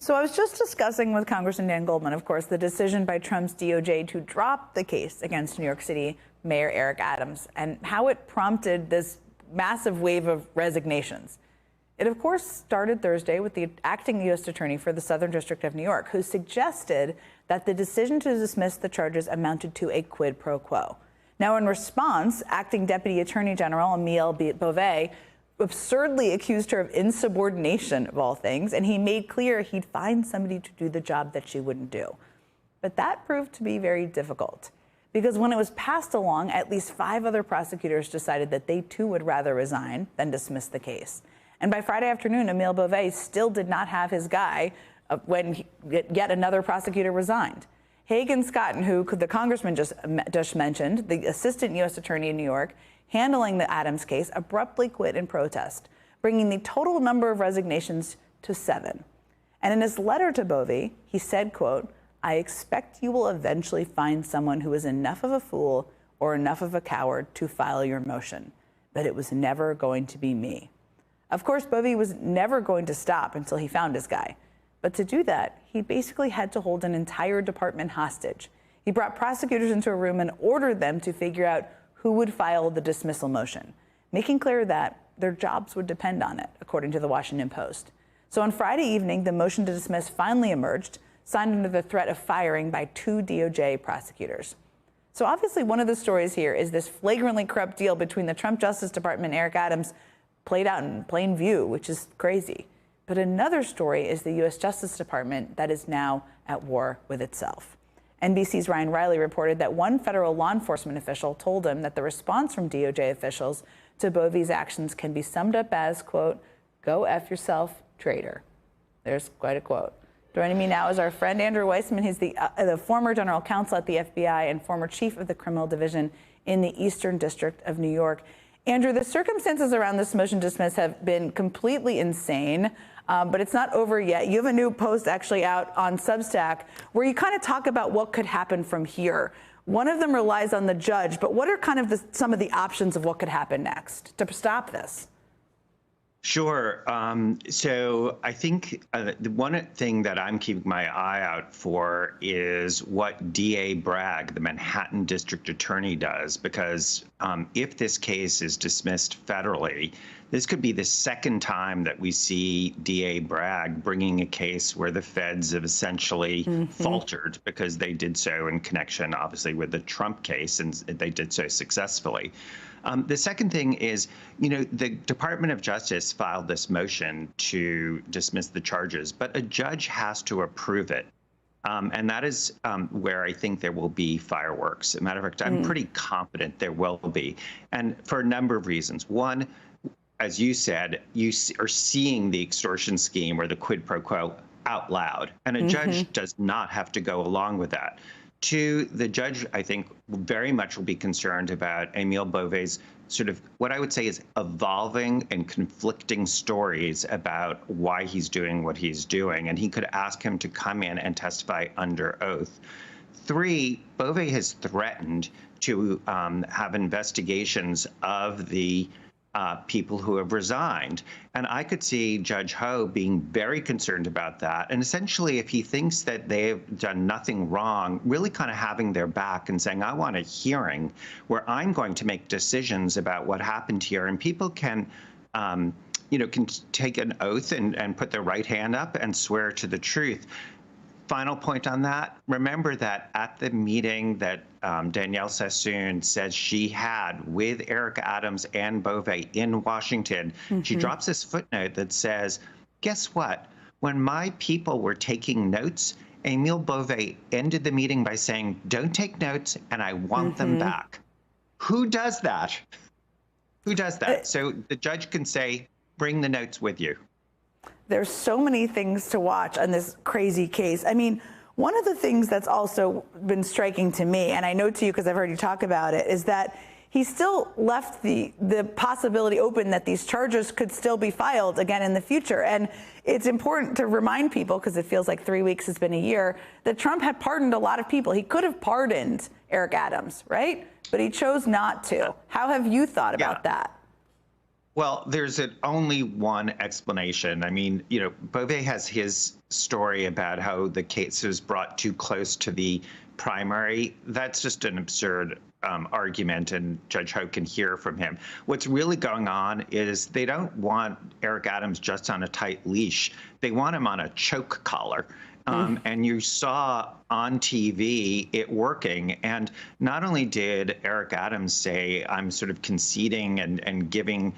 So I was just discussing with Congressman Dan Goldman, of course, the decision by Trump's DOJ to drop the case against New York City Mayor Eric Adams and how it prompted this massive wave of resignations. It, of course, started Thursday with the acting U.S. attorney for the Southern District of New York, who suggested that the decision to dismiss the charges amounted to a quid pro quo. Now, in response, acting Deputy Attorney General Emile Beauvais absurdly accused her of insubordination, of all things, and he made clear he'd find somebody to do the job that she wouldn't do. But that proved to be very difficult, because when it was passed along, at least 5 other prosecutors decided that they too would rather resign than dismiss the case. And by Friday afternoon, Emile Beauvais still did not have his guy when yet another prosecutor resigned. Hagan Scott, who the congressman just mentioned, the assistant U.S. attorney in New York, handling the Adams case, abruptly quit in protest, bringing the total number of resignations to 7. And in his letter to Beauvais, he said, quote, "I expect you will eventually find someone who is enough of a fool or enough of a coward to file your motion, but it was never going to be me." Of course, Beauvais was never going to stop until he found his guy. But to do that, he basically had to hold an entire department hostage. He brought prosecutors into a room and ordered them to figure out who would file the dismissal motion, making clear that their jobs would depend on it, according to the Washington Post. So on Friday evening, the motion to dismiss finally emerged, signed under the threat of firing by 2 DOJ prosecutors. So obviously one of the stories here is this flagrantly corrupt deal between the Trump Justice Department and Eric Adams played out in plain view, which is crazy. But another story is the U.S. Justice Department that is now at war with itself. NBC's Ryan Riley reported that one federal law enforcement official told him that the response from DOJ officials to Beauvais' actions can be summed up as, quote, "Go F yourself, traitor." There's quite a quote. Joining me now is our friend Andrew Weissmann. He's the former general counsel at the FBI and former chief of the criminal division in the Eastern District of New York. Andrew, the circumstances around this motion to dismiss have been completely insane, but it's not over yet. You have a new post actually out on Substack where you kind of talk about what could happen from here. One of them relies on the judge, but what are kind of some of the options of what could happen next to stop this? Sure. So I think the one thing that I'm keeping my eye out for is what DA Bragg, the Manhattan District Attorney, does, because if this case is dismissed federally, this could be the second time that we see DA Bragg bringing a case where the feds have essentially faltered because they did so in connection, obviously, with the Trump case, and they did so successfully. The second thing is, the Department of Justice filed this motion to dismiss the charges, but a judge has to approve it. And that is where I think there will be fireworks. As a matter of fact, I'm pretty confident there will be, and for a number of reasons. One, as you said, you are seeing the extortion scheme or the quid pro quo out loud, and a judge does not have to go along with that. 2, the judge, I think, very much will be concerned about Emile Beauvais' sort of what I would say is evolving and conflicting stories about why he's doing what he's doing. And he could ask him to come in and testify under oath. 3, Beauvais has threatened to have investigations of the people who have resigned. And I could see Judge Ho being very concerned about that. And essentially, if he thinks that they've done nothing wrong, really kind of having their back and saying, I want a hearing where I'm going to make decisions about what happened here. And people can, can take an oath and put their right hand up and swear to the truth. Final point on that, remember that at the meeting that Danielle Sassoon says she had with Eric Adams and Beauvais in Washington, she drops this footnote that says, guess what? When my people were taking notes, Emile Beauvais ended the meeting by saying, don't take notes, and I want them back. Who does that? Who does that? So the judge can say, bring the notes with you. There's so many things to watch on this crazy case. I mean, one of the things that's also been striking to me, and I know to you because I've heard you talk about it, is that he still left the possibility open that these charges could still be filed again in the future. And it's important to remind people, because it feels like 3 weeks has been a year, that Trump had pardoned a lot of people. He could have pardoned Eric Adams, right? But he chose not to. How have you thought about that? Well, there's only one explanation. I mean, Beauvais has his story about how the case was brought too close to the primary, that's just an absurd argument, and Judge Hoke can hear from him. What's really going on is they don't want Eric Adams just on a tight leash. They want him on a choke collar. And you saw on TV it working. And not only did Eric Adams say, I'm sort of conceding and giving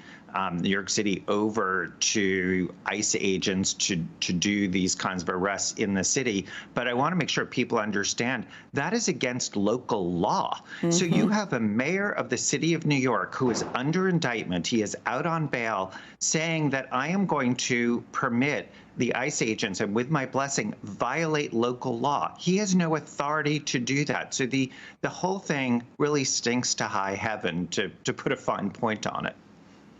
New York City over to ICE agents to do these kinds of arrests in the city, but I want to make sure people understand that is against local law. So you have a mayor of the city of New York who is under indictment. He is out on bail saying that I am going to permit the ICE agents, and with my blessing, violate local law. He has no authority to do that. So the whole thing really stinks to high heaven, to put a fine point on it.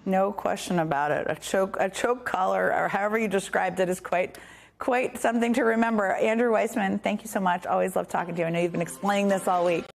No question about it. A choke collar, or however you described it, is quite something to remember. Andrew Weissmann, thank you so much. Always love talking to you. I know you've been explaining this all week.